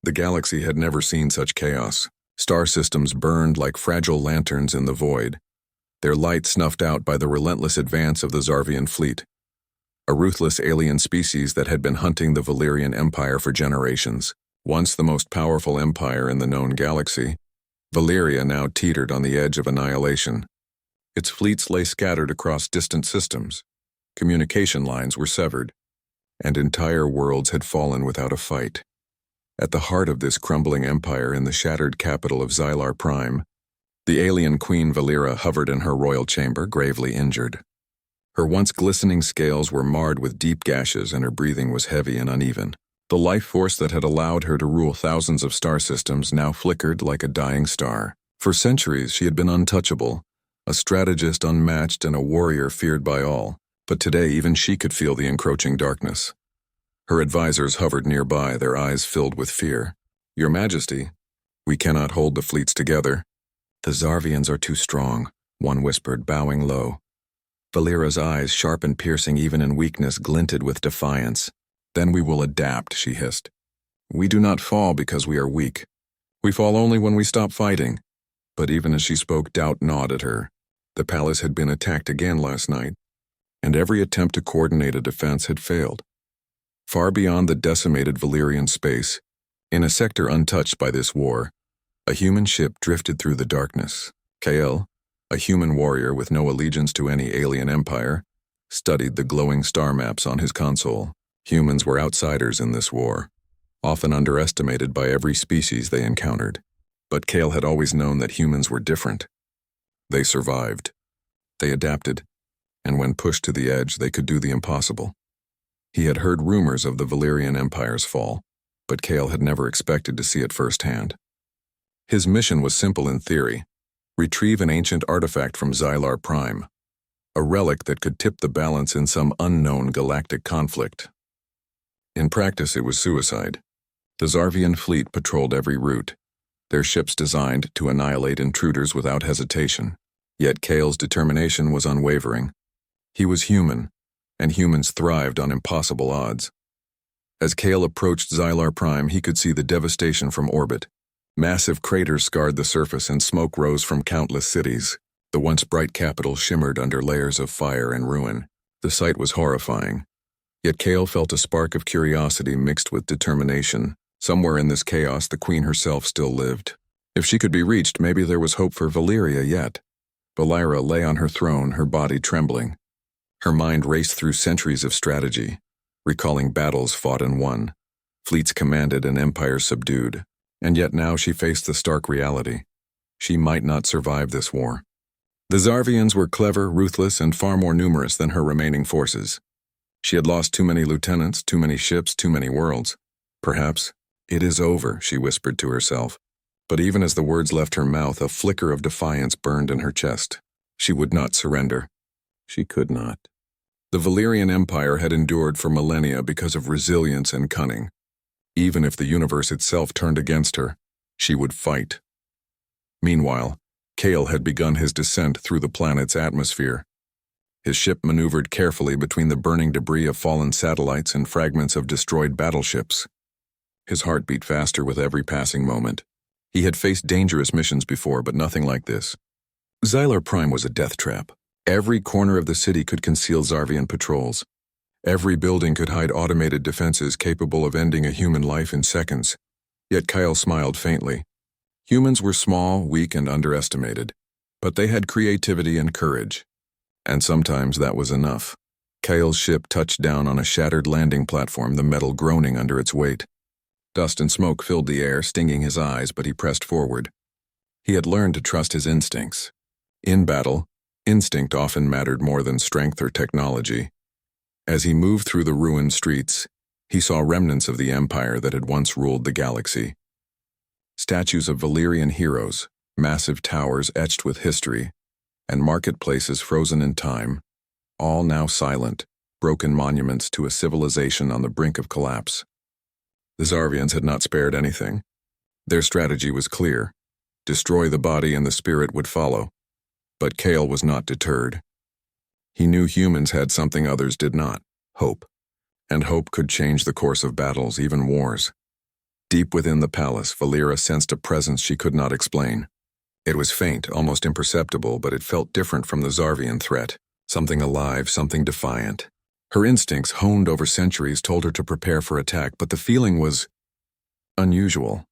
The galaxy had never seen such chaos. Star systems burned like fragile lanterns in the void, their light snuffed out by the relentless advance of the Zarvian fleet, a ruthless alien species that had been hunting the Valyrian Empire for generations. Once the most powerful empire in the known galaxy, Valyria now teetered on the edge of annihilation. Its fleets lay scattered across distant systems. Communication lines were severed, and entire worlds had fallen without a fight. At the heart of this crumbling empire in the shattered capital of Xylar Prime, the alien Queen Valyra hovered in her royal chamber, gravely injured. Her once glistening scales were marred with deep gashes and her breathing was heavy and uneven. The life force that had allowed her to rule thousands of star systems now flickered like a dying star. For centuries she had been untouchable, a strategist unmatched and a warrior feared by all, but today even she could feel the encroaching darkness. Her advisors hovered nearby, their eyes filled with fear. "Your Majesty, we cannot hold the fleets together." "The Zarvians are too strong," one whispered, bowing low. Valyra's eyes, sharp and piercing even in weakness, glinted with defiance. "Then we will adapt," she hissed. "We do not fall because we are weak. We fall only when we stop fighting." But even as she spoke, doubt gnawed at her. The palace had been attacked again last night, and every attempt to coordinate a defense had failed. Far beyond the decimated Valyrian space, in a sector untouched by this war, a human ship drifted through the darkness. Kael, a human warrior with no allegiance to any alien empire, studied the glowing star maps on his console. Humans were outsiders in this war, often underestimated by every species they encountered. But Kael had always known that humans were different. They survived. They adapted, and when pushed to the edge, they could do the impossible. He had heard rumors of the Valyrian Empire's fall, but Kael had never expected to see it firsthand. His mission was simple in theory: retrieve an ancient artifact from Xylar Prime, a relic that could tip the balance in some unknown galactic conflict. In practice, it was suicide. The Zarvian fleet patrolled every route, their ships designed to annihilate intruders without hesitation. Yet Kael's determination was unwavering. He was human, and humans thrived on impossible odds. As Kael approached Xylar Prime, he could see the devastation from orbit. Massive craters scarred the surface and smoke rose from countless cities. The once bright capital shimmered under layers of fire and ruin. The sight was horrifying. Yet Kael felt a spark of curiosity mixed with determination. Somewhere in this chaos, the queen herself still lived. If she could be reached, maybe there was hope for Valyria yet. Valyra lay on her throne, her body trembling. Her mind raced through centuries of strategy, recalling battles fought and won, fleets commanded and empires subdued, and yet now she faced the stark reality. She might not survive this war. The Zarvians were clever, ruthless, and far more numerous than her remaining forces. She had lost too many lieutenants, too many ships, too many worlds. Perhaps, "It is over," she whispered to herself. But even as the words left her mouth, a flicker of defiance burned in her chest. She would not surrender. She could not. The Valyrian Empire had endured for millennia because of resilience and cunning. Even if the universe itself turned against her, she would fight. Meanwhile, Kael had begun his descent through the planet's atmosphere. His ship maneuvered carefully between the burning debris of fallen satellites and fragments of destroyed battleships. His heart beat faster with every passing moment. He had faced dangerous missions before, but nothing like this. Xylar Prime was a death trap. Every corner of the city could conceal Zarvian patrols. Every building could hide automated defenses capable of ending a human life in seconds. Yet Kael smiled faintly. Humans were small, weak, and underestimated, but they had creativity and courage. And sometimes that was enough. Kael's ship touched down on a shattered landing platform, the metal groaning under its weight. Dust and smoke filled the air, stinging his eyes, but he pressed forward. He had learned to trust his instincts. In battle, instinct often mattered more than strength or technology. As he moved through the ruined streets, he saw remnants of the empire that had once ruled the galaxy. Statues of Valyrian heroes, massive towers etched with history, and marketplaces frozen in time, all now silent, broken monuments to a civilization on the brink of collapse. The Zarvians had not spared anything. Their strategy was clear: destroy the body and the spirit would follow. But Kael was not deterred. He knew humans had something others did not: hope. And hope could change the course of battles, even wars. Deep within the palace, Valera sensed a presence she could not explain. It was faint, almost imperceptible, but it felt different from the Zarvian threat. Something alive, something defiant. Her instincts, honed over centuries, told her to prepare for attack, but the feeling was unusual.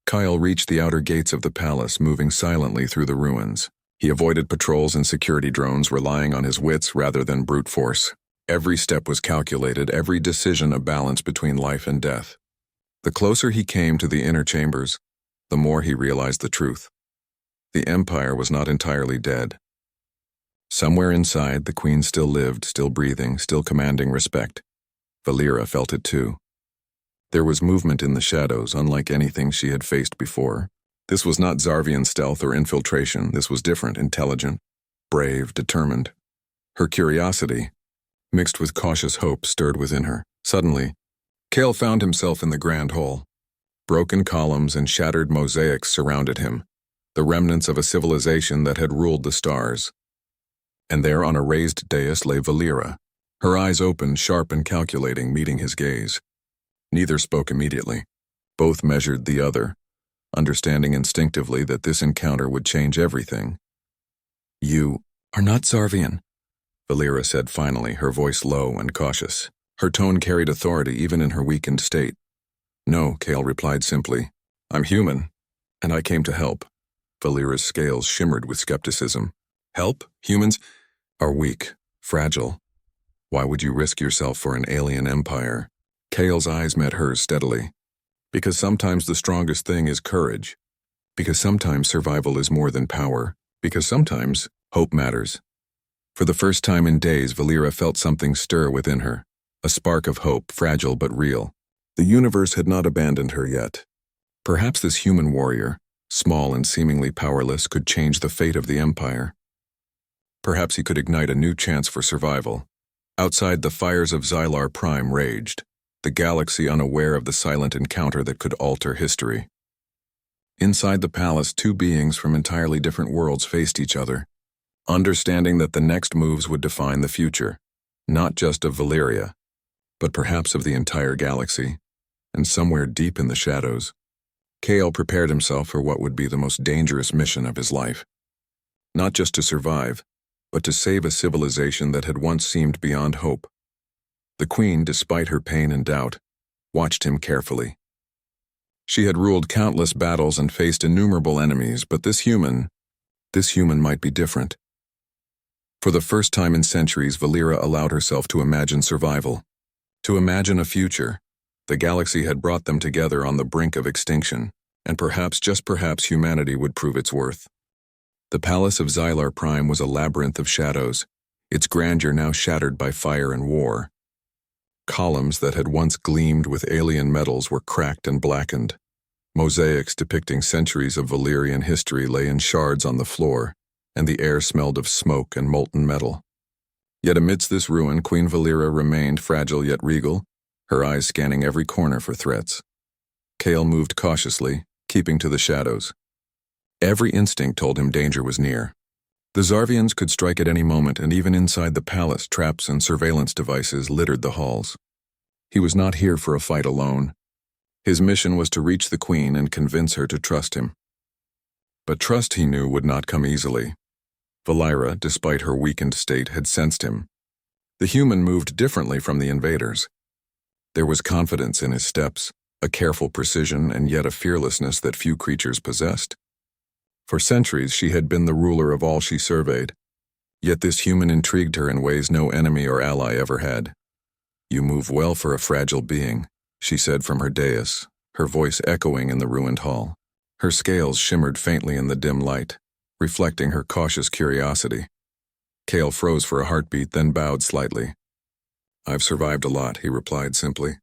Kyle reached the outer gates of the palace, moving silently through the ruins. He avoided patrols and security drones, relying on his wits rather than brute force. Every step was calculated, every decision a balance between life and death. The closer he came to the inner chambers, the more he realized the truth. The Empire was not entirely dead. Somewhere inside, the Queen still lived, still breathing, still commanding respect. Valera felt it too. There was movement in the shadows, unlike anything she had faced before. This was not Zarvian stealth or infiltration. This was different, intelligent, brave, determined. Her curiosity, mixed with cautious hope, stirred within her. Suddenly, Kale found himself in the grand hall. Broken columns and shattered mosaics surrounded him, the remnants of a civilization that had ruled the stars. And there on a raised dais lay Valera, her eyes open, sharp and calculating, meeting his gaze. Neither spoke immediately. Both measured the other, understanding instinctively that this encounter would change everything. "You are not Zarvian," Valera said finally, her voice low and cautious. Her tone carried authority even in her weakened state. "No," Kale replied simply. "I'm human, and I came to help." Valera's scales shimmered with skepticism. "Help? Humans are weak, fragile. Why would you risk yourself for an alien empire?" Kale's eyes met hers steadily. "Because sometimes the strongest thing is courage. Because sometimes survival is more than power. Because sometimes hope matters." For the first time in days, Valera felt something stir within her. A spark of hope, fragile but real. The universe had not abandoned her yet. Perhaps this human warrior, small and seemingly powerless, could change the fate of the Empire. Perhaps he could ignite a new chance for survival. Outside, the fires of Xylar Prime raged, the galaxy unaware of the silent encounter that could alter history. Inside the palace, two beings from entirely different worlds faced each other, understanding that the next moves would define the future, not just of Valeria, but perhaps of the entire galaxy. And somewhere deep in the shadows, Kale prepared himself for what would be the most dangerous mission of his life. Not just to survive, but to save a civilization that had once seemed beyond hope. The Queen, despite her pain and doubt, watched him carefully. She had ruled countless battles and faced innumerable enemies, but this human might be different. For the first time in centuries, Valera allowed herself to imagine survival, to imagine a future. The galaxy had brought them together on the brink of extinction, and perhaps, just perhaps, humanity would prove its worth. The palace of Xylar Prime was a labyrinth of shadows, its grandeur now shattered by fire and war. Columns that had once gleamed with alien metals were cracked and blackened. Mosaics depicting centuries of Valerian history lay in shards on the floor, and the air smelled of smoke and molten metal. Yet amidst this ruin, Queen Valera remained fragile yet regal, her eyes scanning every corner for threats. Kale moved cautiously, keeping to the shadows. Every instinct told him danger was near. The Zarvians could strike at any moment, and even inside the palace, traps and surveillance devices littered the halls. He was not here for a fight alone. His mission was to reach the Queen and convince her to trust him. But trust, he knew, would not come easily. Valera, despite her weakened state, had sensed him. The human moved differently from the invaders. There was confidence in his steps, a careful precision, and yet a fearlessness that few creatures possessed. For centuries, she had been the ruler of all she surveyed. Yet this human intrigued her in ways no enemy or ally ever had. "You move well for a fragile being," she said from her dais, her voice echoing in the ruined hall. Her scales shimmered faintly in the dim light, reflecting her cautious curiosity. Kale froze for a heartbeat, then bowed slightly. "I've survived a lot," he replied simply.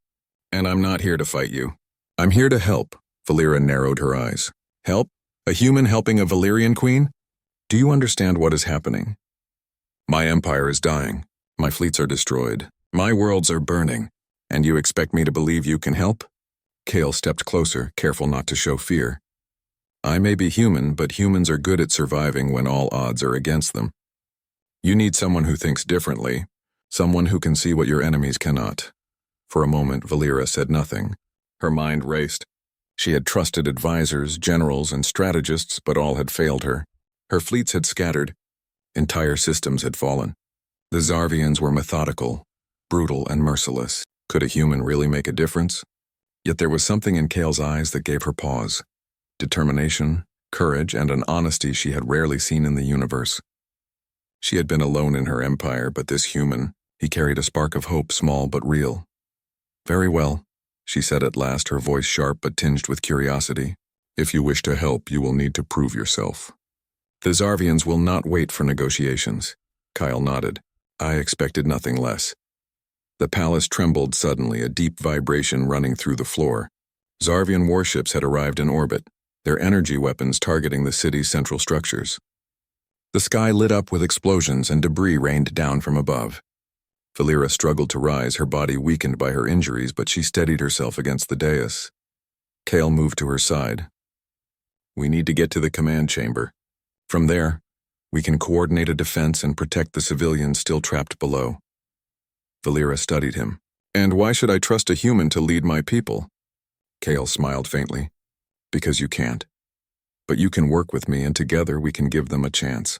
"And I'm not here to fight you. I'm here to help." Valera narrowed her eyes. "Help? A human helping a Valerian queen? Do you understand what is happening? My empire is dying. My fleets are destroyed. My worlds are burning. And you expect me to believe you can help?" Kale stepped closer, careful not to show fear. "I may be human, but humans are good at surviving when all odds are against them. You need someone who thinks differently, someone who can see what your enemies cannot." For a moment, Valera said nothing. Her mind raced. She had trusted advisors, generals, and strategists, but all had failed her. Her fleets had scattered. Entire systems had fallen. The Zarvians were methodical, brutal, and merciless. Could a human really make a difference? Yet there was something in Kale's eyes that gave her pause. Determination, courage, and an honesty she had rarely seen in the universe. She had been alone in her empire, but this human, he carried a spark of hope, small but real. "Very well," she said at last, her voice sharp but tinged with curiosity. "If you wish to help, you will need to prove yourself." "The Zarvians will not wait for negotiations." Kyle nodded. "I expected nothing less." The palace trembled suddenly, a deep vibration running through the floor. Zarvian warships had arrived in orbit, their energy weapons targeting the city's central structures. The sky lit up with explosions and debris rained down from above. Valera struggled to rise, her body weakened by her injuries, but she steadied herself against the dais. Kale moved to her side. "We need to get to the command chamber. From there, we can coordinate a defense and protect the civilians still trapped below." Valera studied him. "And why should I trust a human to lead my people?" Kale smiled faintly. "Because you can't. But you can work with me, and together we can give them a chance."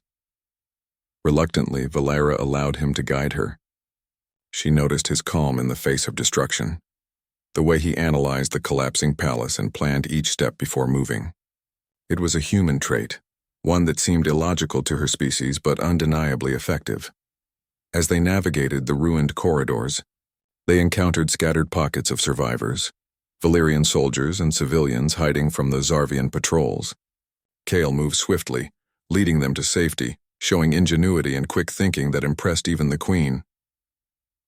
Reluctantly, Valera allowed him to guide her. She noticed his calm in the face of destruction, the way he analyzed the collapsing palace and planned each step before moving. It was a human trait, one that seemed illogical to her species but undeniably effective. As they navigated the ruined corridors, they encountered scattered pockets of survivors, Valerian soldiers and civilians hiding from the Zarvian patrols. Kale moved swiftly, leading them to safety, showing ingenuity and quick thinking that impressed even the Queen.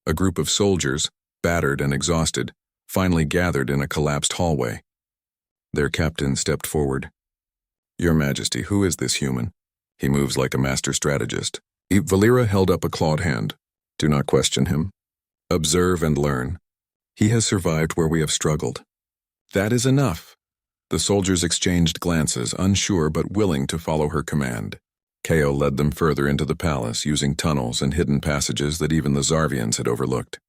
A group of soldiers, battered and exhausted, finally gathered in a collapsed hallway. Their captain stepped forward. "Your Majesty, who is this human? He moves like a master strategist." Valera held up a clawed hand. "Do not question him. Observe and learn. He has survived where we have struggled." "That is enough." The soldiers exchanged glances, unsure but willing to follow her command. Kale led them further into the palace, using tunnels and hidden passages that even the Zarvians had overlooked.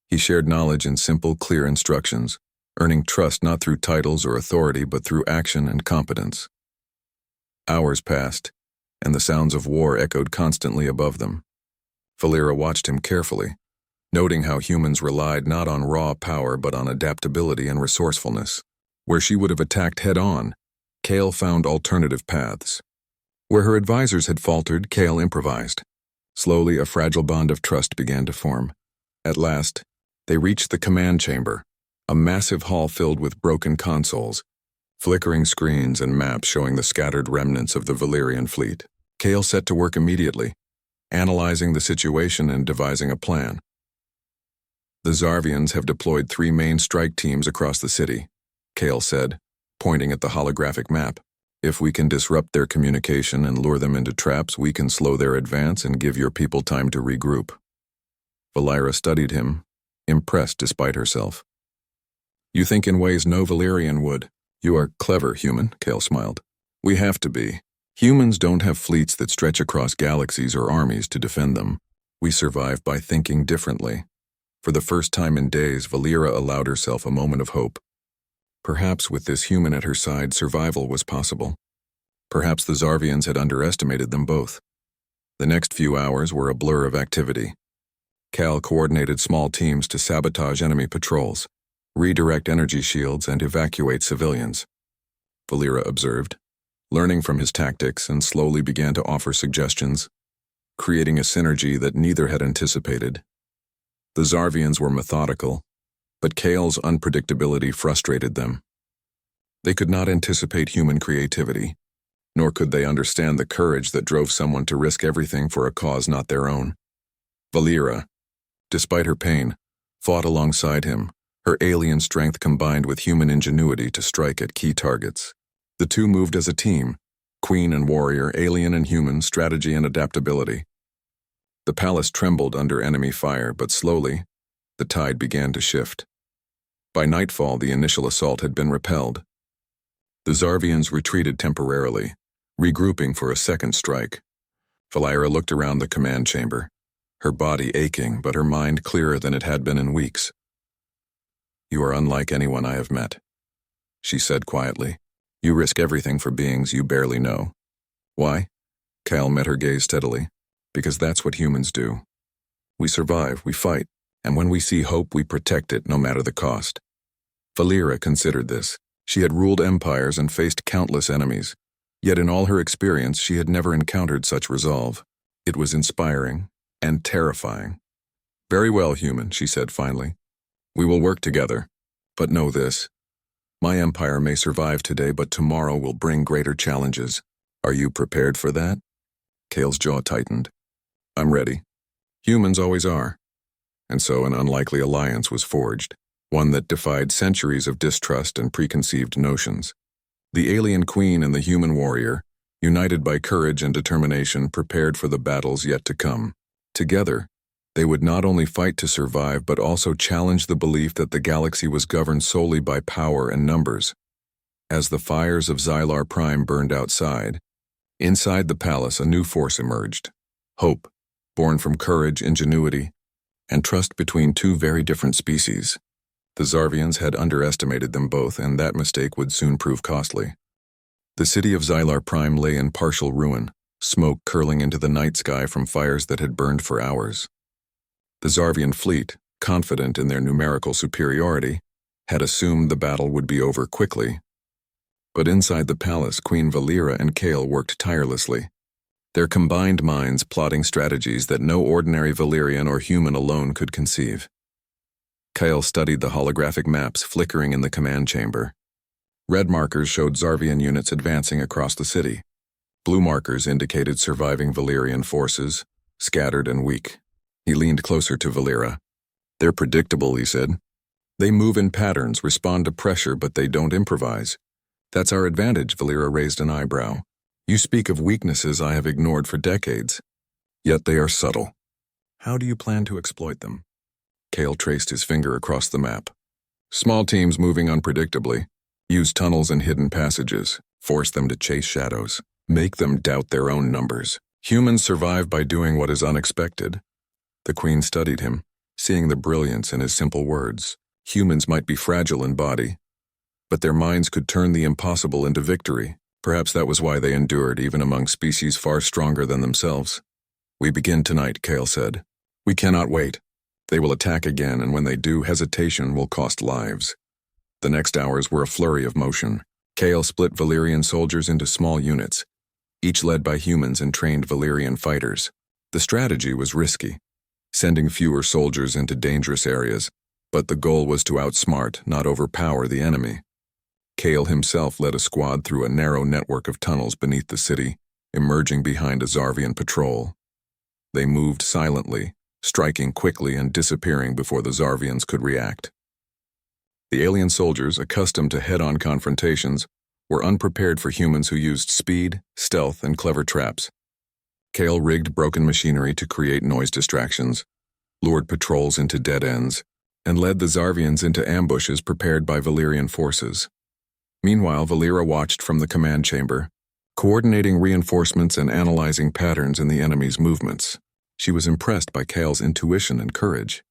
He shared knowledge in simple, clear instructions, earning trust not through titles or authority but through action and competence. Hours passed, and the sounds of war echoed constantly above them. Valera watched him carefully, noting how humans relied not on raw power but on adaptability and resourcefulness. Where she would have attacked head-on, Kale found alternative paths. Where her advisors had faltered, Kale improvised. Slowly, a fragile bond of trust began to form. At last, they reached the command chamber, a massive hall filled with broken consoles, flickering screens and maps showing the scattered remnants of the Valerian fleet. Kale set to work immediately, analyzing the situation and devising a plan. "The Zarvians have deployed 3 main strike teams across the city," Kale said, pointing at the holographic map. "If we can disrupt their communication and lure them into traps, we can slow their advance and give your people time to regroup." Valera studied him, impressed despite herself. "You think in ways no Valerian would. You are clever, human," Kale smiled. "We have to be. Humans don't have fleets that stretch across galaxies or armies to defend them. We survive by thinking differently." For the first time in days, Valera allowed herself a moment of hope. Perhaps with this human at her side, survival was possible. Perhaps the Zarvians had underestimated them both. The next few hours were a blur of activity. Cal coordinated small teams to sabotage enemy patrols, redirect energy shields, and evacuate civilians. Valera observed, learning from his tactics, and slowly began to offer suggestions, creating a synergy that neither had anticipated. The Zarvians were methodical, but Kale's unpredictability frustrated them. They could not anticipate human creativity, nor could they understand the courage that drove someone to risk everything for a cause not their own. Valera, despite her pain, fought alongside him, her alien strength combined with human ingenuity to strike at key targets. The two moved as a team, queen and warrior, alien and human, strategy and adaptability. The palace trembled under enemy fire, but slowly, the tide began to shift. By nightfall, the initial assault had been repelled. The Zarvians retreated temporarily, regrouping for a second strike. Valera looked around the command chamber, her body aching but her mind clearer than it had been in weeks. "You are unlike anyone I have met." she said quietly. You risk everything for beings you barely know. Why? Kyle met her gaze steadily. Because that's what humans do. We survive, we fight, and when we see hope, we protect it no matter the cost. Valera considered this. She had ruled empires and faced countless enemies. Yet in all her experience, she had never encountered such resolve. It was inspiring and terrifying. Very well, human, she said finally. We will work together. But know this. My empire may survive today, but tomorrow will bring greater challenges. Are you prepared for that? Kale's jaw tightened. I'm ready. Humans always are. And so an unlikely alliance was forged, one that defied centuries of distrust and preconceived notions. The alien queen and the human warrior, united by courage and determination, prepared for the battles yet to come. Together, they would not only fight to survive but also challenge the belief that the galaxy was governed solely by power and numbers. As the fires of Xylar Prime burned outside, inside the palace a new force emerged. Hope, born from courage, ingenuity, and trust between two very different species. The Zarvians had underestimated them both, and that mistake would soon prove costly. The city of Xylar Prime lay in partial ruin, smoke curling into the night sky from fires that had burned for hours. The Zarvian fleet, confident in their numerical superiority, had assumed the battle would be over quickly. But inside the palace, Queen Valera and Kale worked tirelessly, their combined minds plotting strategies that no ordinary Valerian or human alone could conceive. Kale studied the holographic maps flickering in the command chamber. Red markers showed Zarvian units advancing across the city. Blue markers indicated surviving Valerian forces, scattered and weak. He leaned closer to Valera. They're predictable, he said. They move in patterns, respond to pressure, but they don't improvise. That's our advantage, Valera raised an eyebrow. You speak of weaknesses I have ignored for decades. Yet they are subtle. How do you plan to exploit them? Kale traced his finger across the map. Small teams moving unpredictably. Use tunnels and hidden passages. Force them to chase shadows. Make them doubt their own numbers. Humans survive by doing what is unexpected. The Queen studied him, seeing the brilliance in his simple words. Humans might be fragile in body, but their minds could turn the impossible into victory. Perhaps that was why they endured even among species far stronger than themselves. We begin tonight, Kale said. We cannot wait. They will attack again, and when they do, hesitation will cost lives. The next hours were a flurry of motion. Kale split Valerian soldiers into small units, each led by humans and trained Valerian fighters. The strategy was risky, sending fewer soldiers into dangerous areas, but the goal was to outsmart, not overpower the enemy. Kale himself led a squad through a narrow network of tunnels beneath the city, emerging behind a Zarvian patrol. They moved silently, striking quickly and disappearing before the Zarvians could react. The alien soldiers, accustomed to head-on confrontations, were unprepared for humans who used speed, stealth, and clever traps. Kale rigged broken machinery to create noise distractions, lured patrols into dead ends, and led the Zarvians into ambushes prepared by Valerian forces. Meanwhile, Valera watched from the command chamber, coordinating reinforcements and analyzing patterns in the enemy's movements. She was impressed by Kale's intuition and courage.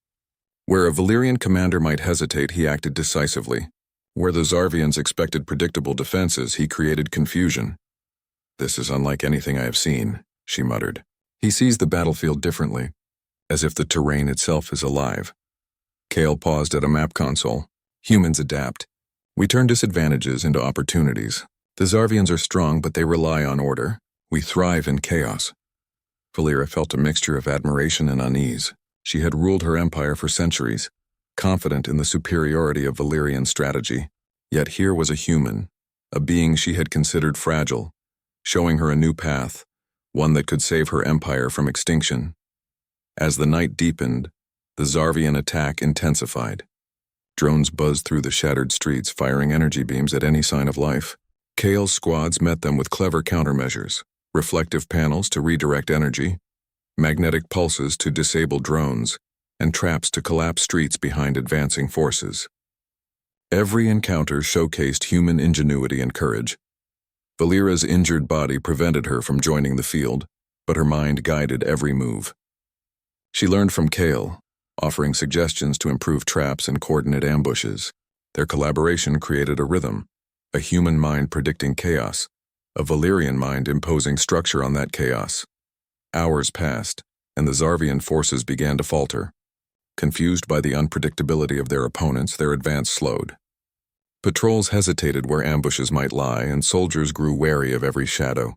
Where a Valerian commander might hesitate, he acted decisively. Where the Zarvians expected predictable defenses, he created confusion. This is unlike anything I have seen, she muttered. He sees the battlefield differently, as if the terrain itself is alive. Kale paused at a map console. Humans adapt. We turn disadvantages into opportunities. The Zarvians are strong, but they rely on order. We thrive in chaos. Valera felt a mixture of admiration and unease. She had ruled her empire for centuries, confident in the superiority of Valerian strategy. Yet here was a human, a being she had considered fragile, showing her a new path, one that could save her empire from extinction. As the night deepened, the Zarvian attack intensified. Drones buzzed through the shattered streets, firing energy beams at any sign of life. Kale's squads met them with clever countermeasures, reflective panels to redirect energy, magnetic pulses to disable drones, and traps to collapse streets behind advancing forces. Every encounter showcased human ingenuity and courage. Valera's injured body prevented her from joining the field, but her mind guided every move. She learned from Kale, offering suggestions to improve traps and coordinate ambushes. Their collaboration created a rhythm, a human mind predicting chaos, a Valyrian mind imposing structure on that chaos. Hours passed, and the Zarvian forces began to falter. Confused by the unpredictability of their opponents, their advance slowed. Patrols hesitated where ambushes might lie, and soldiers grew wary of every shadow.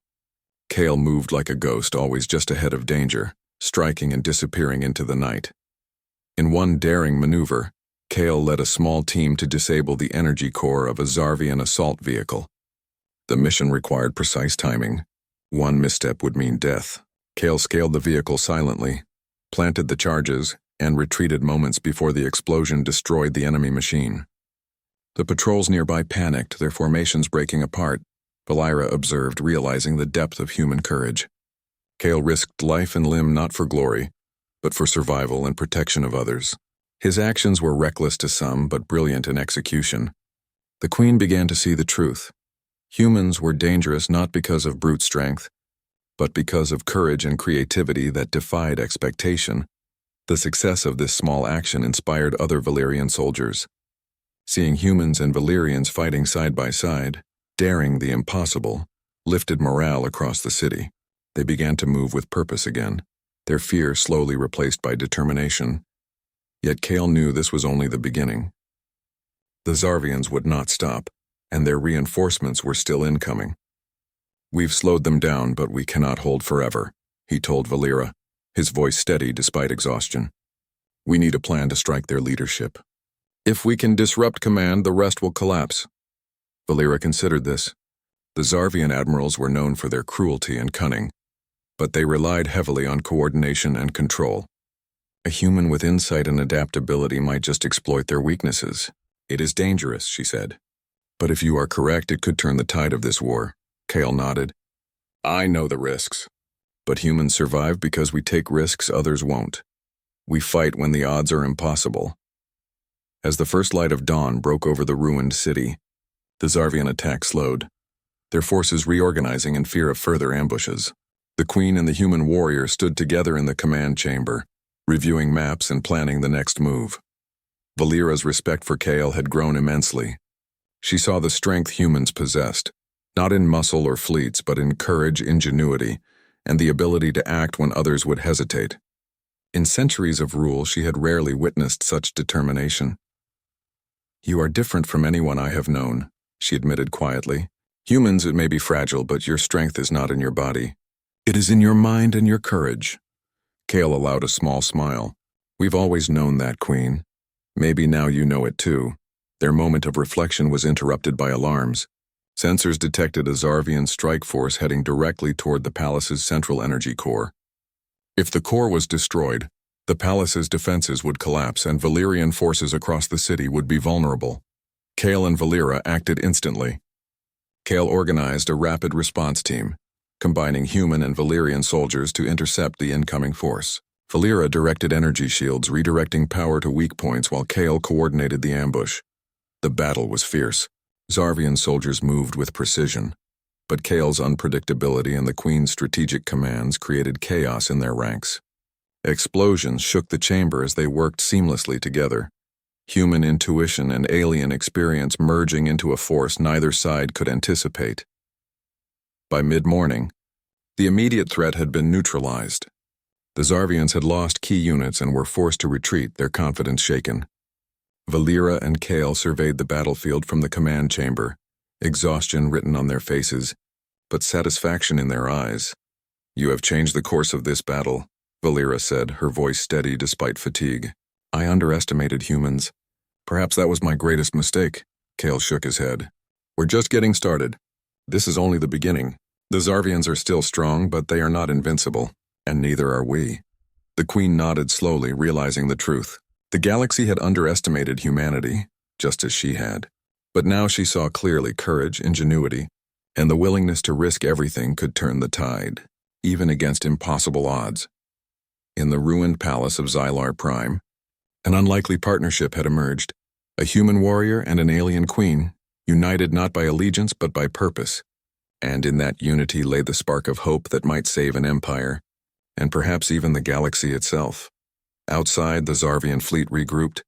Kale moved like a ghost, always just ahead of danger, striking and disappearing into the night. In one daring maneuver, Kale led a small team to disable the energy core of a Zarvian assault vehicle. The mission required precise timing. One misstep would mean death. Kale scaled the vehicle silently, planted the charges, and retreated moments before the explosion destroyed the enemy machine. The patrols nearby panicked, their formations breaking apart. Valyra observed, realizing the depth of human courage. Kale risked life and limb not for glory, but for survival and protection of others. His actions were reckless to some, but brilliant in execution. The Queen began to see the truth. Humans were dangerous not because of brute strength, but because of courage and creativity that defied expectation. The success of this small action inspired other Valyrian soldiers. Seeing humans and Valyrians fighting side by side, daring the impossible, lifted morale across the city. They began to move with purpose again, their fear slowly replaced by determination. Yet Kale knew this was only the beginning. The Zarvians would not stop, and their reinforcements were still incoming. "We've slowed them down, but we cannot hold forever," he told Valyra, his voice steady despite exhaustion. "We need a plan to strike their leadership. If we can disrupt command, the rest will collapse." Valyra considered this. The Zarvian admirals were known for their cruelty and cunning, but they relied heavily on coordination and control. A human with insight and adaptability might just exploit their weaknesses. "It is dangerous," she said. "But if you are correct, it could turn the tide of this war." Kale nodded. "I know the risks. But humans survive because we take risks others won't. We fight when the odds are impossible." As the first light of dawn broke over the ruined city, the Zarvian attack slowed, their forces reorganizing in fear of further ambushes. The Queen and the human warrior stood together in the command chamber, reviewing maps and planning the next move. Valyra's respect for Kale had grown immensely. She saw the strength humans possessed, not in muscle or fleets, but in courage, ingenuity, and the ability to act when others would hesitate. In centuries of rule, she had rarely witnessed such determination. "You are different from anyone I have known," she admitted quietly. "Humans, it may be fragile, but your strength is not in your body. It is in your mind and your courage." Kale allowed a small smile. "We've always known that, Queen. Maybe now you know it too." Their moment of reflection was interrupted by alarms. Sensors detected a Zarvian strike force heading directly toward the palace's central energy core. If the core was destroyed, the palace's defenses would collapse and Valyrian forces across the city would be vulnerable. Kale and Valyra acted instantly. Kale organized a rapid response team, combining human and Valyrian soldiers to intercept the incoming force. Valyra directed energy shields, redirecting power to weak points while Kale coordinated the ambush. The battle was fierce. Zarvian soldiers moved with precision, but Kale's unpredictability and the Queen's strategic commands created chaos in their ranks. Explosions shook the chamber as they worked seamlessly together, human intuition and alien experience merging into a force neither side could anticipate. By mid-morning, the immediate threat had been neutralized. The Zarvians had lost key units and were forced to retreat, their confidence shaken. Valyra and Kale surveyed the battlefield from the command chamber, exhaustion written on their faces, but satisfaction in their eyes. "You have changed the course of this battle," Valyra said, her voice steady despite fatigue. "I underestimated humans. Perhaps that was my greatest mistake." Kale shook his head. "We're just getting started. This is only the beginning. The Zarvians are still strong, but they are not invincible, and neither are we." The Queen nodded slowly, realizing the truth. The galaxy had underestimated humanity, just as she had. But now she saw clearly courage, ingenuity, and the willingness to risk everything could turn the tide, even against impossible odds. In the ruined palace of Xylar Prime, an unlikely partnership had emerged, a human warrior and an alien queen, united not by allegiance but by purpose. And in that unity lay the spark of hope that might save an empire, and perhaps even the galaxy itself. Outside, the Zarvian fleet regrouped,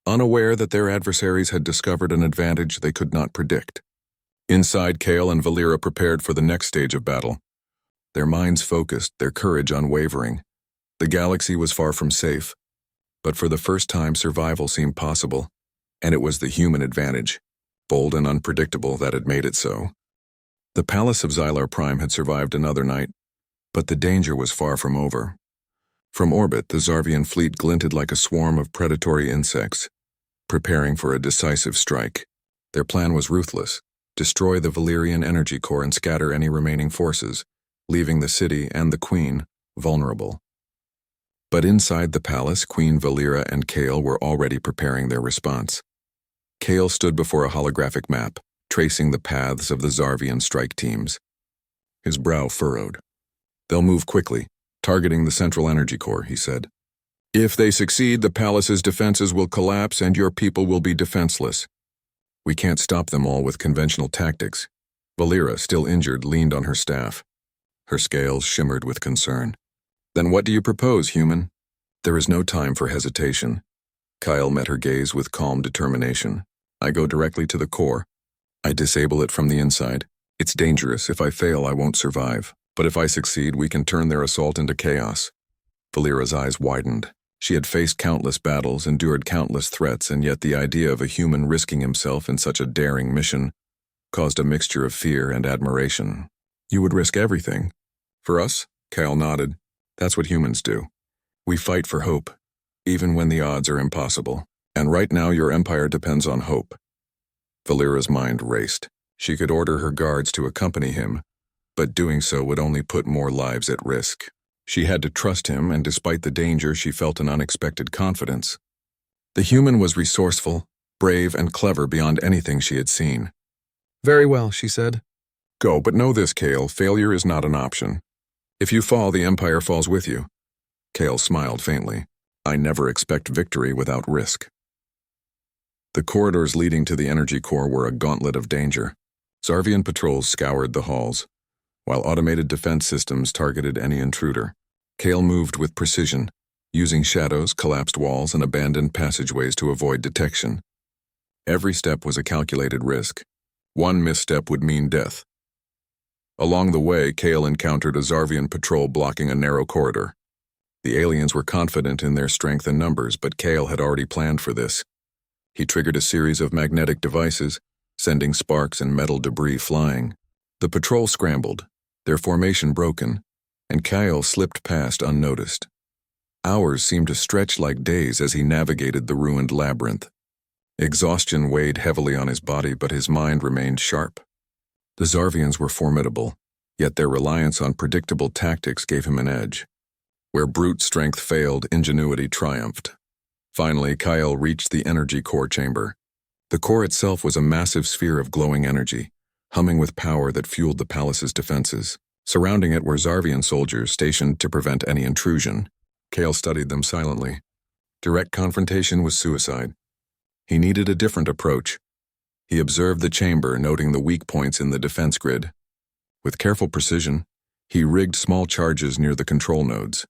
unaware that their adversaries had discovered an advantage they could not predict. Inside, Kale and Valera prepared for the next stage of battle. Their minds focused, their courage unwavering. The galaxy was far from safe, but for the first time survival seemed possible, and it was the human advantage, bold and unpredictable, that had made it so. The palace of Xylar Prime had survived another night, but the danger was far from over. From orbit, the Zarvian fleet glinted like a swarm of predatory insects, preparing for a decisive strike. Their plan was ruthless: destroy the Valyrian energy core and scatter any remaining forces, leaving the city and the Queen vulnerable. But inside the palace, Queen Valera and Kale were already preparing their response. Kale stood before a holographic map, tracing the paths of the Zarvian strike teams. His brow furrowed. "They'll move quickly, targeting the central energy core," he said. "If they succeed, the palace's defenses will collapse and your people will be defenseless. We can't stop them all with conventional tactics." Valera, still injured, leaned on her staff. Her scales shimmered with concern. "Then what do you propose, human?" "There is no time for hesitation." Kyle met her gaze with calm determination. "I go directly to the core. I disable it from the inside. It's dangerous. If I fail, I won't survive. But if I succeed, we can turn their assault into chaos." Valera's eyes widened. She had faced countless battles, endured countless threats, and yet the idea of a human risking himself in such a daring mission caused a mixture of fear and admiration. "You would risk everything?" "For us?" Kyle nodded. "That's what humans do. We fight for hope, even when the odds are impossible. And right now your empire depends on hope." Valera's mind raced. She could order her guards to accompany him, but doing so would only put more lives at risk. She had to trust him, and despite the danger, she felt an unexpected confidence. The human was resourceful, brave, and clever beyond anything she had seen. "Very well," she said. "Go, but know this, Kale, failure is not an option. If you fall, the Empire falls with you." Kale smiled faintly. "I never expect victory without risk." The corridors leading to the energy core were a gauntlet of danger. Zarvian patrols scoured the halls, while automated defense systems targeted any intruder. Kale moved with precision, using shadows, collapsed walls, and abandoned passageways to avoid detection. Every step was a calculated risk. One misstep would mean death. Along the way, Kale encountered a Zarvian patrol blocking a narrow corridor. The aliens were confident in their strength and numbers, but Kale had already planned for this. He triggered a series of magnetic devices, sending sparks and metal debris flying. The patrol scrambled, their formation broken, and Kyle slipped past unnoticed. Hours seemed to stretch like days as he navigated the ruined labyrinth. Exhaustion weighed heavily on his body, but his mind remained sharp. The Zarvians were formidable, yet their reliance on predictable tactics gave him an edge. Where brute strength failed, ingenuity triumphed. Finally, Kyle reached the energy core chamber. The core itself was a massive sphere of glowing energy, humming with power that fueled the palace's defenses. Surrounding it were Zarvian soldiers stationed to prevent any intrusion. Kale studied them silently. Direct confrontation was suicide. He needed a different approach. He observed the chamber, noting the weak points in the defense grid. With careful precision, he rigged small charges near the control nodes,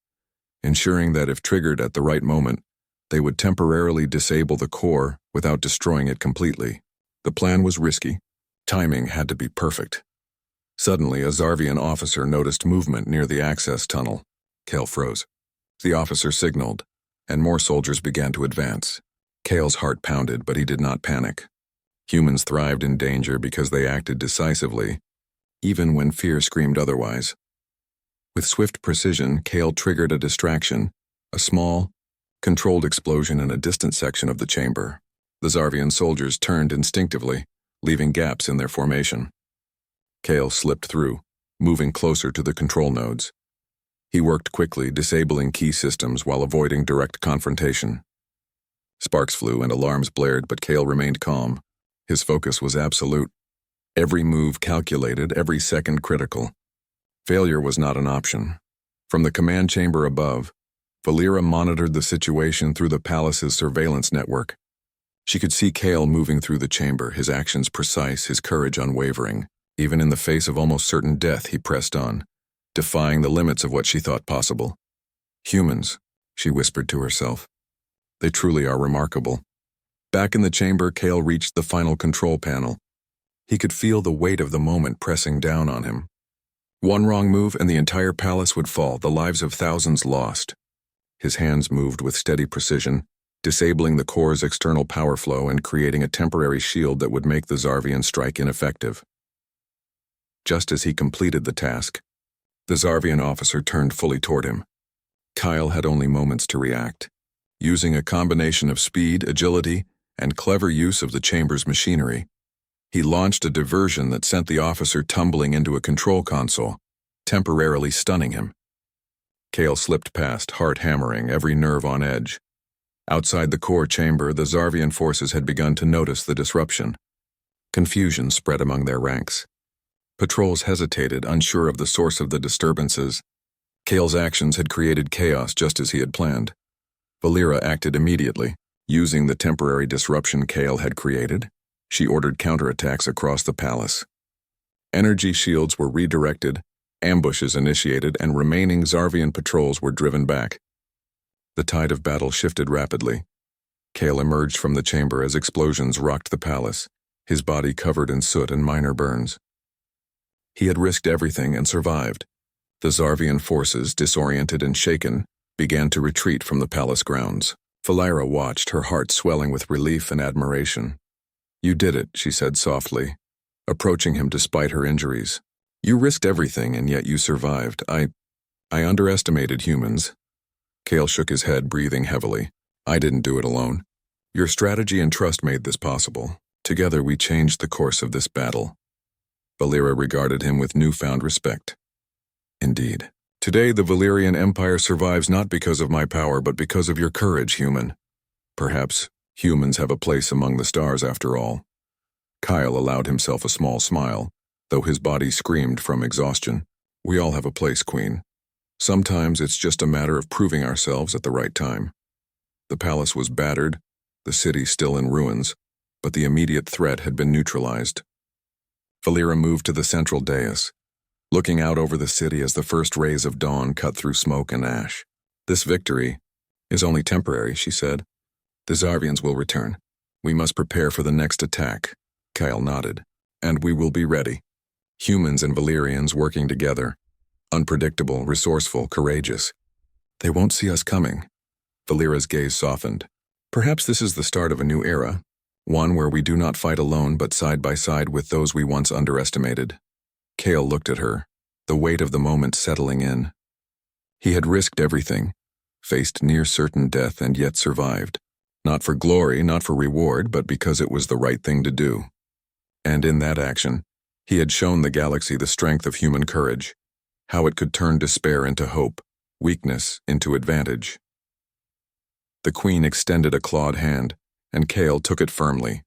ensuring that if triggered at the right moment, they would temporarily disable the core without destroying it completely. The plan was risky. Timing had to be perfect. Suddenly, a Zarvian officer noticed movement near the access tunnel. Kale froze. The officer signaled, and more soldiers began to advance. Kale's heart pounded, but he did not panic. Humans thrived in danger because they acted decisively, even when fear screamed otherwise. With swift precision, Kale triggered a distraction, a small, controlled explosion in a distant section of the chamber. The Zarvian soldiers turned instinctively, leaving gaps in their formation. Kale slipped through, moving closer to the control nodes. He worked quickly, disabling key systems while avoiding direct confrontation. Sparks flew and alarms blared, but Kale remained calm. His focus was absolute. Every move calculated, every second critical. Failure was not an option. From the command chamber above, Valera monitored the situation through the palace's surveillance network. She could see Kale moving through the chamber, his actions precise, his courage unwavering. Even in the face of almost certain death, he pressed on, defying the limits of what she thought possible. "Humans," she whispered to herself. "They truly are remarkable." Back in the chamber, Kale reached the final control panel. He could feel the weight of the moment pressing down on him. One wrong move and the entire palace would fall, the lives of thousands lost. His hands moved with steady precision, disabling the core's external power flow and creating a temporary shield that would make the Zarvian strike ineffective. Just as he completed the task, the Zarvian officer turned fully toward him. Kyle had only moments to react. Using a combination of speed, agility, and clever use of the chamber's machinery, he launched a diversion that sent the officer tumbling into a control console, temporarily stunning him. Kale slipped past, heart hammering, every nerve on edge. Outside the core chamber, the Zarvian forces had begun to notice the disruption. Confusion spread among their ranks. Patrols hesitated, unsure of the source of the disturbances. Kale's actions had created chaos just as he had planned. Valeera acted immediately. Using the temporary disruption Kale had created, she ordered counterattacks across the palace. Energy shields were redirected, ambushes initiated, and remaining Zarvian patrols were driven back. The tide of battle shifted rapidly. Kale emerged from the chamber as explosions rocked the palace, his body covered in soot and minor burns. He had risked everything and survived. The Zarvian forces, disoriented and shaken, began to retreat from the palace grounds. Valeera watched, her heart swelling with relief and admiration. "You did it," she said softly, approaching him despite her injuries. "You risked everything, and yet you survived. I underestimated humans." Kale shook his head, breathing heavily. "I didn't do it alone. Your strategy and trust made this possible. Together we changed the course of this battle." Valeera regarded him with newfound respect. "Indeed. Today the Valyrian Empire survives not because of my power, but because of your courage, human. Perhaps humans have a place among the stars after all." Kyle allowed himself a small smile, though his body screamed from exhaustion. "We all have a place, Queen. Sometimes it's just a matter of proving ourselves at the right time." The palace was battered, the city still in ruins, but the immediate threat had been neutralized. Valeera moved to the central dais, looking out over the city as the first rays of dawn cut through smoke and ash. "This victory is only temporary," she said. "The Zarvians will return. We must prepare for the next attack." Kyle nodded. "And we will be ready. Humans and Valyrians working together. Unpredictable, resourceful, courageous. They won't see us coming." Valeera's gaze softened. "Perhaps this is the start of a new era, one where we do not fight alone but side by side with those we once underestimated." Kale looked at her, the weight of the moment settling in. He had risked everything, faced near certain death, and yet survived. Not for glory, not for reward, but because it was the right thing to do. And in that action, he had shown the galaxy the strength of human courage, how it could turn despair into hope, weakness into advantage. The Queen extended a clawed hand, and Kale took it firmly.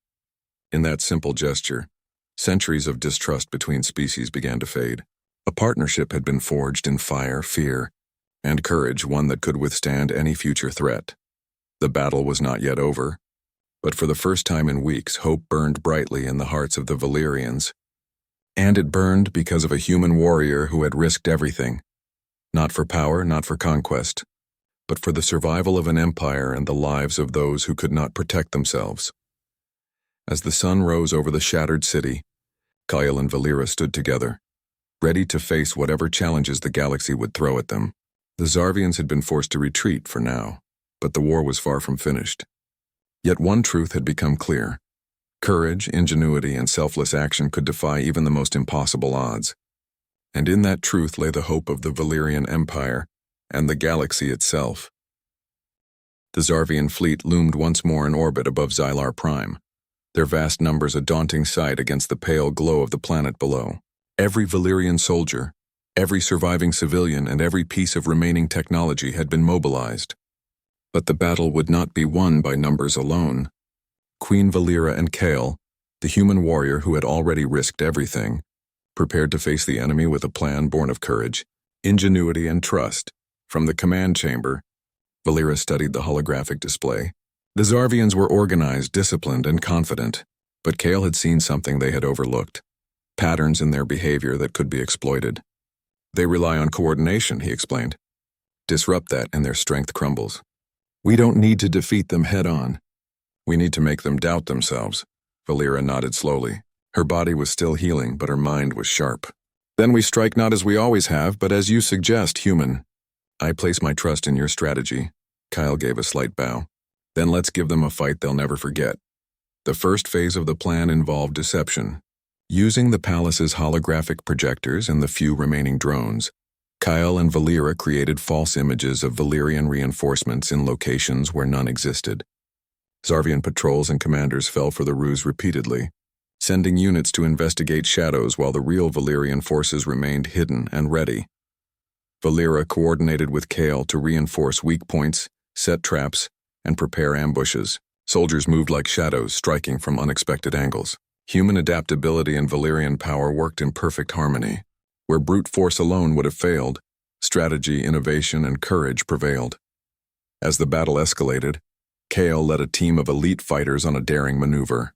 In that simple gesture, centuries of distrust between species began to fade. A partnership had been forged in fire, fear, and courage, one that could withstand any future threat. The battle was not yet over, but for the first time in weeks, hope burned brightly in the hearts of the Valyrians. And it burned because of a human warrior who had risked everything, not for power, not for conquest, but for the survival of an empire and the lives of those who could not protect themselves. As the sun rose over the shattered city, Kyle and Valeera stood together, ready to face whatever challenges the galaxy would throw at them. The Zarvians had been forced to retreat for now, but the war was far from finished. Yet one truth had become clear. Courage, ingenuity, and selfless action could defy even the most impossible odds. And in that truth lay the hope of the Valyrian Empire and the galaxy itself. The Zarvian fleet loomed once more in orbit above Xylar Prime, their vast numbers a daunting sight against the pale glow of the planet below. Every Valyrian soldier, every surviving civilian, and every piece of remaining technology had been mobilized. But the battle would not be won by numbers alone. Queen Valeera and Kale, the human warrior who had already risked everything, prepared to face the enemy with a plan born of courage, ingenuity, and trust. From the command chamber, Valeera studied the holographic display. The Zarvians were organized, disciplined, and confident, but Kale had seen something they had overlooked, patterns in their behavior that could be exploited. "They rely on coordination," he explained. "Disrupt that and their strength crumbles. We don't need to defeat them head-on. We need to make them doubt themselves." Valeera nodded slowly. Her body was still healing, but her mind was sharp. Then we strike not as we always have, but as you suggest, human. I place my trust in your strategy. Kyle gave a slight bow. Then let's give them a fight they'll never forget. The first phase of the plan involved deception. Using the palace's holographic projectors and the few remaining drones, Kyle and Valera created false images of Valerian reinforcements in locations where none existed. Zarvian patrols and commanders fell for the ruse repeatedly, sending units to investigate shadows while the real Valerian forces remained hidden and ready. Valera coordinated with Kale to reinforce weak points, set traps, and prepare ambushes. Soldiers moved like shadows, striking from unexpected angles. Human adaptability and Valerian power worked in perfect harmony. Where brute force alone would have failed, strategy, innovation, and courage prevailed. As the battle escalated, Kale led a team of elite fighters on a daring maneuver.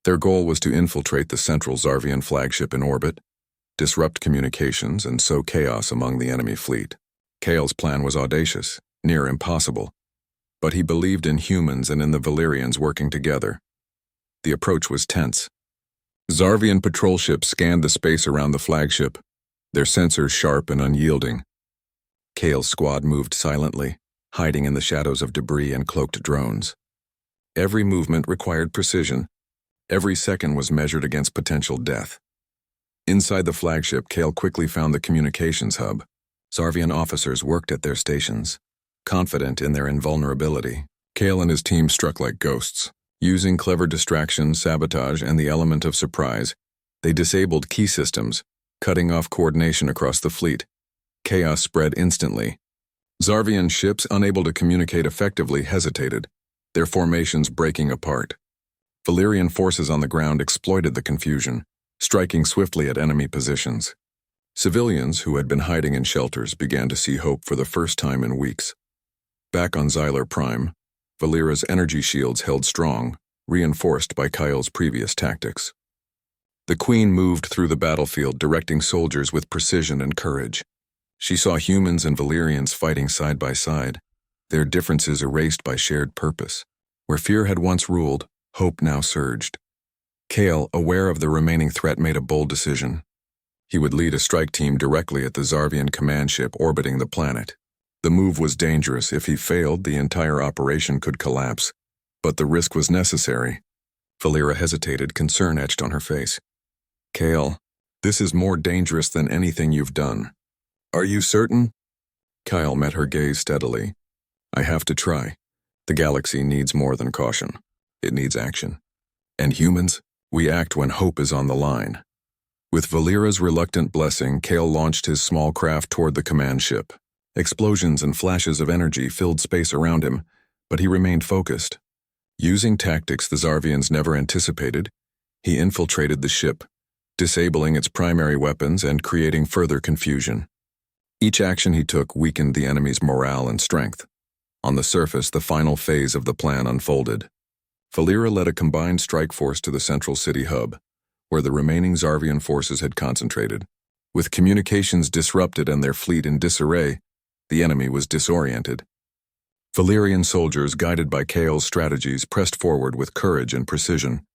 Their goal was to infiltrate the central Zarvian flagship in orbit, disrupt communications, and sow chaos among the enemy fleet. Kale's plan was audacious, near impossible, but he believed in humans and in the Valerians working together. The approach was tense. Zarvian patrol ships scanned the space around the flagship, their sensors sharp and unyielding. Kale's squad moved silently, hiding in the shadows of debris and cloaked drones. Every movement required precision. Every second was measured against potential death. Inside the flagship, Kale quickly found the communications hub. Zarvian officers worked at their stations, confident in their invulnerability. Kale and his team struck like ghosts. Using clever distraction, sabotage, and the element of surprise, they disabled key systems, cutting off coordination across the fleet. Chaos spread instantly. Zarvian ships, unable to communicate effectively, hesitated, their formations breaking apart. Valerian forces on the ground exploited the confusion, striking swiftly at enemy positions. Civilians who had been hiding in shelters began to see hope for the first time in weeks. Back on Xylar Prime, Valera's energy shields held strong, reinforced by Kyle's previous tactics. The Queen moved through the battlefield, directing soldiers with precision and courage. She saw humans and Valerians fighting side by side, their differences erased by shared purpose. Where fear had once ruled, hope now surged. Kale, aware of the remaining threat, made a bold decision. He would lead a strike team directly at the Zarvian command ship orbiting the planet. The move was dangerous. If he failed, the entire operation could collapse. But the risk was necessary. Valera hesitated, concern etched on her face. Kale, this is more dangerous than anything you've done. Are you certain? Kyle met her gaze steadily. I have to try. The galaxy needs more than caution. It needs action. And humans, we act when hope is on the line. With Valera's reluctant blessing, Kale launched his small craft toward the command ship. Explosions and flashes of energy filled space around him, but he remained focused. Using tactics the Zarvians never anticipated, he infiltrated the ship, disabling its primary weapons and creating further confusion. Each action he took weakened the enemy's morale and strength. On the surface, the final phase of the plan unfolded. Valera led a combined strike force to the central city hub, where the remaining Zarvian forces had concentrated. With communications disrupted and their fleet in disarray, the enemy was disoriented. Valerian soldiers, guided by Kale's strategies, pressed forward with courage and precision.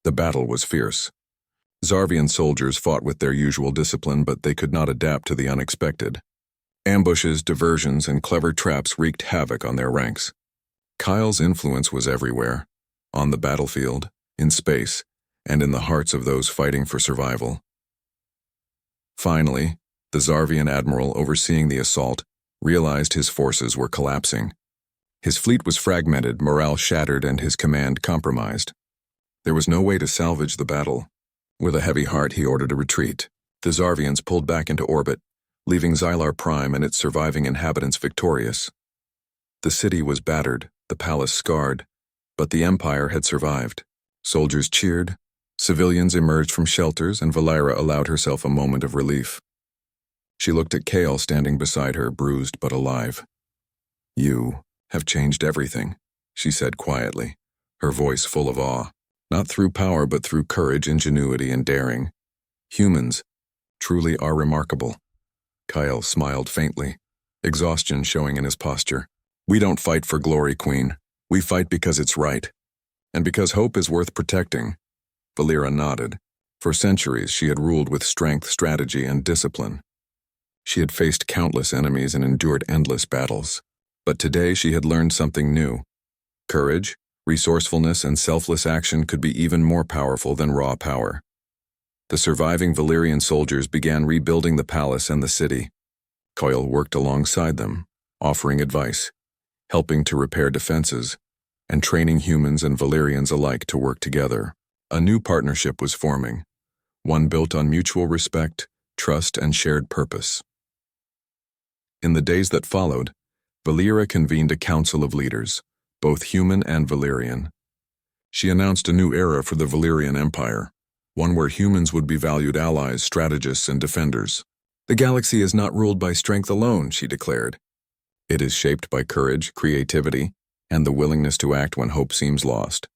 The battle was fierce. Zarvian soldiers fought with their usual discipline, but they could not adapt to the unexpected. Ambushes, diversions, and clever traps wreaked havoc on their ranks. Kyle's influence was everywhere, on the battlefield, in space, and in the hearts of those fighting for survival. Finally, the Zarvian admiral overseeing the assault realized his forces were collapsing. His fleet was fragmented, morale shattered, and his command compromised. There was no way to salvage the battle. With a heavy heart, he ordered a retreat. The Zarvians pulled back into orbit, leaving Xylar Prime and its surviving inhabitants victorious. The city was battered, the palace scarred, but the Empire had survived. Soldiers cheered, civilians emerged from shelters, and Valera allowed herself a moment of relief. She looked at Kale standing beside her, bruised but alive. You have changed everything, she said quietly, her voice full of awe. Not through power, but through courage, ingenuity, and daring. Humans truly are remarkable. Kyle smiled faintly, exhaustion showing in his posture. We don't fight for glory, Queen. We fight because it's right. And because hope is worth protecting. Valera nodded. For centuries, she had ruled with strength, strategy, and discipline. She had faced countless enemies and endured endless battles. But today she had learned something new. Courage, resourcefulness, and selfless action could be even more powerful than raw power. The surviving Valerian soldiers began rebuilding the palace and the city. Coyle worked alongside them, offering advice, helping to repair defenses, and training humans and Valerians alike to work together. A new partnership was forming, one built on mutual respect, trust, and shared purpose. In the days that followed, Valera convened a council of leaders, both human and Valerian. She announced a new era for the Valerian Empire, one where humans would be valued allies, strategists, and defenders. The galaxy is not ruled by strength alone, she declared. It is shaped by courage, creativity, and the willingness to act when hope seems lost.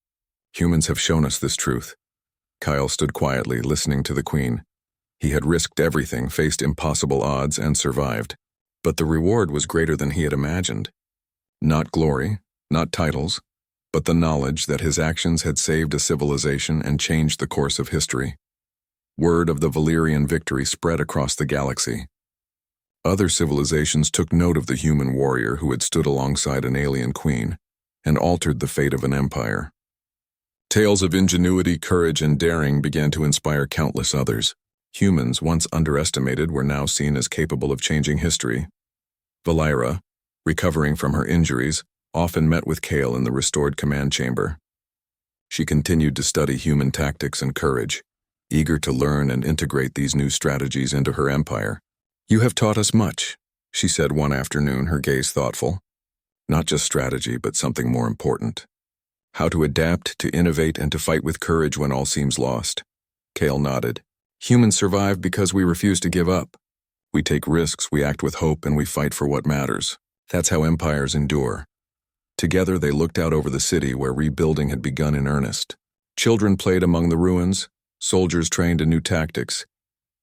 Humans have shown us this truth. Kyle stood quietly, listening to the Queen. He had risked everything, faced impossible odds, and survived. But the reward was greater than he had imagined. Not glory, not titles, but the knowledge that his actions had saved a civilization and changed the course of history. Word of the Valerian victory spread across the galaxy. Other civilizations took note of the human warrior who had stood alongside an alien queen and altered the fate of an empire. Tales of ingenuity, courage, and daring began to inspire countless others. Humans, once underestimated, were now seen as capable of changing history. Valera, recovering from her injuries, often met with Kale in the restored command chamber. She continued to study human tactics and courage, eager to learn and integrate these new strategies into her empire. "You have taught us much," she said one afternoon, her gaze thoughtful. "Not just strategy, but something more important. How to adapt, to innovate, and to fight with courage when all seems lost." Kale nodded. "Humans survive because we refuse to give up. We take risks, we act with hope, and we fight for what matters. That's how empires endure." Together they looked out over the city where rebuilding had begun in earnest. Children played among the ruins, soldiers trained in new tactics,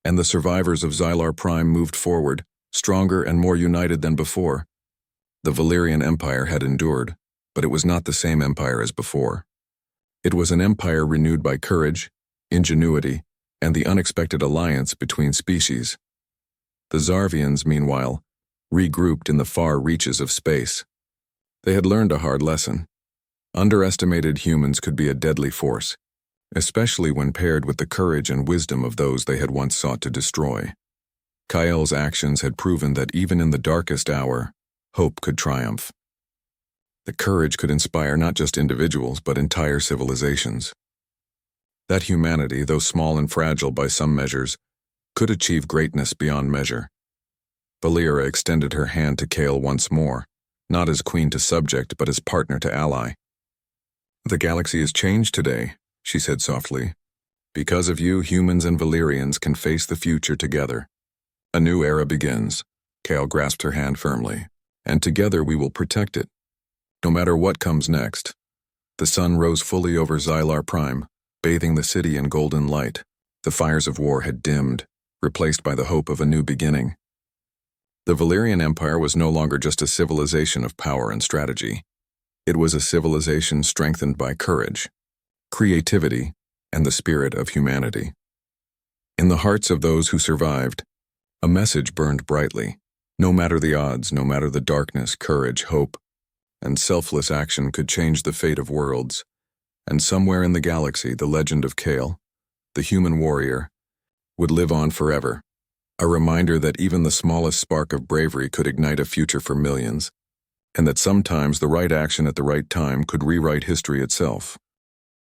and the survivors of Xylar Prime moved forward, stronger and more united than before. The Valerian Empire had endured, but it was not the same empire as before. It was an empire renewed by courage, ingenuity, and the unexpected alliance between species. The Zarvians, meanwhile, regrouped in the far reaches of space. They had learned a hard lesson. Underestimated humans could be a deadly force, especially when paired with the courage and wisdom of those they had once sought to destroy. Kyle's actions had proven that even in the darkest hour, hope could triumph. The courage could inspire not just individuals, but entire civilizations. That humanity, though small and fragile by some measures, could achieve greatness beyond measure. Valera extended her hand to Kale once more, not as queen to subject, but as partner to ally. "The galaxy has changed today," she said softly. "Because of you, humans and Valerians can face the future together. A new era begins." Kale grasped her hand firmly. "And together we will protect it. No matter what comes next." The sun rose fully over Xylar Prime, bathing the city in golden light. The fires of war had dimmed, replaced by the hope of a new beginning. The Valerian Empire was no longer just a civilization of power and strategy. It was a civilization strengthened by courage, creativity, and the spirit of humanity. In the hearts of those who survived, a message burned brightly. No matter the odds, no matter the darkness, courage, hope, and selfless action could change the fate of worlds. And somewhere in the galaxy, the legend of Kale, the human warrior, would live on forever. A reminder that even the smallest spark of bravery could ignite a future for millions, and that sometimes the right action at the right time could rewrite history itself.